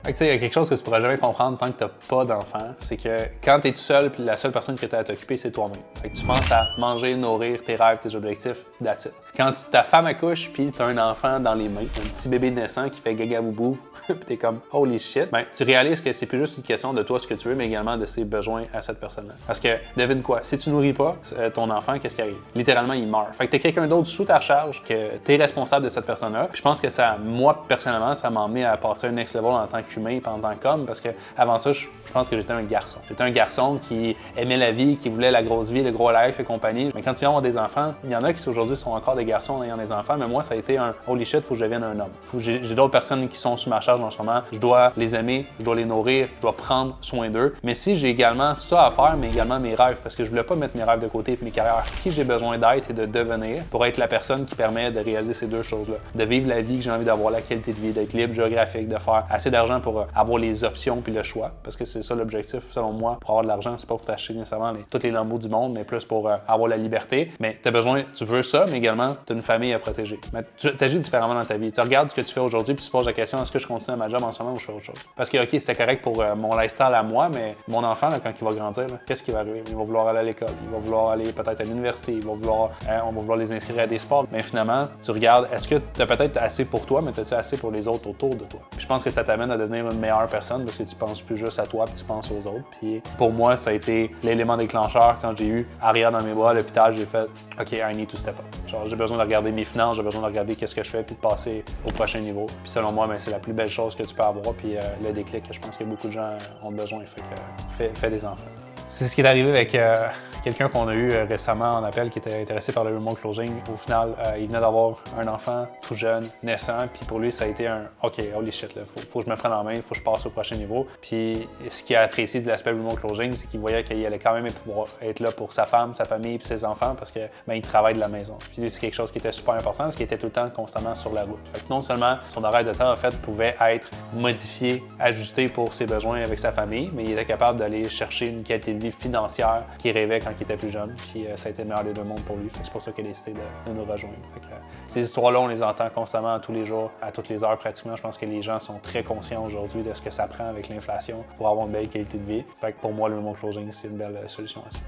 Fait que, tu sais, il y a quelque chose que tu pourras jamais comprendre tant que tu n'as pas d'enfant, c'est que quand tu es tout seul, puis la seule personne que tu as à t'occuper, c'est toi-même. Fait que tu penses à manger, nourrir, tes rêves, tes objectifs, that's it. Quand ta femme accouche, puis tu as un enfant dans les mains, un petit bébé naissant qui fait gaga boubou, puis t'es comme holy shit, ben tu réalises que c'est plus juste une question de toi ce que tu veux, mais également de ses besoins à cette personne-là. Parce que devine quoi, si tu nourris pas ton enfant, qu'est-ce qui arrive? Littéralement, il meurt. Fait que t'es quelqu'un d'autre sous ta charge, que t'es responsable de cette personne-là. Puis je pense que ça, moi personnellement, ça m'a amené à passer un next level en tant qu'humain, et en tant qu'homme, parce que avant ça, je pense que j'étais un garçon. J'étais un garçon qui aimait la vie, qui voulait la grosse vie, le gros life et compagnie. Mais quand tu viens avoir des enfants, il y en a qui aujourd'hui sont encore des garçons en ayant des enfants, mais moi ça a été un holy shit, faut que je devienne un homme. J'ai d'autres personnes qui sont sous ma charge en ce moment. Je dois les aimer, je dois les nourrir, je dois prendre soin d'eux. Mais si j'ai également ça à faire, mais également mes rêves, parce que je voulais pas mettre mes rêves de côté et mes carrières. Qui j'ai besoin d'être et de devenir pour être la personne qui permet de réaliser ces deux choses-là. De vivre la vie que j'ai envie d'avoir, la qualité de vie, d'être libre géographique, de faire assez d'argent pour avoir les options puis le choix. Parce que c'est ça l'objectif, selon moi, pour avoir de l'argent, c'est pas pour t'acheter nécessairement tous les lambeaux du monde, mais plus pour avoir la liberté. Mais t'as besoin, tu veux ça, mais également t'as une famille à protéger. Mais tu agis différemment dans ta vie. Tu regardes ce que tu fais aujourd'hui puis tu te poses la question, est-ce que je continue à ma job en ce moment ou je fais autre chose? Parce que, OK, c'était correct pour mon lifestyle à moi, mais mon enfant, là, quand il va grandir, qu'est-ce qui va arriver? Il va vouloir aller à l'école, il va vouloir aller peut-être à l'université, il va vouloir, on va vouloir les inscrire à des sports. Mais finalement, tu regardes, est-ce que tu as peut-être assez pour toi, mais as-tu assez pour les autres autour de toi? Puis je pense que ça t'amène à devenir une meilleure personne parce que tu penses plus juste à toi, puis tu penses aux autres. Puis pour moi, ça a été l'élément déclencheur quand j'ai eu Aria dans mes bras à l'hôpital, j'ai fait OK, I need to step up. Genre, j'ai besoin de regarder mes finances, j'ai besoin de regarder qu'est-ce que je fais, puis de passer au prochain niveau. Puis selon moi, c'est la plus belle chose que tu peux avoir, puis le déclic que je pense que beaucoup de gens ont besoin. Fait que fais des enfants. C'est ce qui est arrivé avec quelqu'un qu'on a eu récemment en appel qui était intéressé par le remote closing. Au final, il venait d'avoir un enfant tout jeune, naissant, puis pour lui, ça a été un OK, holy shit, là, faut que je me prenne en main, faut que je passe au prochain niveau. Puis ce qu'il a apprécié de l'aspect remote closing, c'est qu'il voyait qu'il allait quand même pouvoir être là pour sa femme, sa famille, puis ses enfants parce que il travaille de la maison. Puis lui, c'est quelque chose qui était super important parce qu'il était tout le temps constamment sur la route. Fait que non seulement son horaire de temps, en fait, pouvait être modifié, ajusté pour ses besoins avec sa famille, mais il était capable d'aller chercher une qualité de vie financière qu'il rêvait quand il était plus jeune. Puis ça a été le meilleur des deux mondes pour lui. C'est pour ça qu'il a décidé de nous rejoindre. Ces histoires-là, on les entend constamment tous les jours, à toutes les heures pratiquement. Je pense que les gens sont très conscients aujourd'hui de ce que ça prend avec l'inflation pour avoir une belle qualité de vie. Fait que pour moi, le remote closing, c'est une belle solution à ça.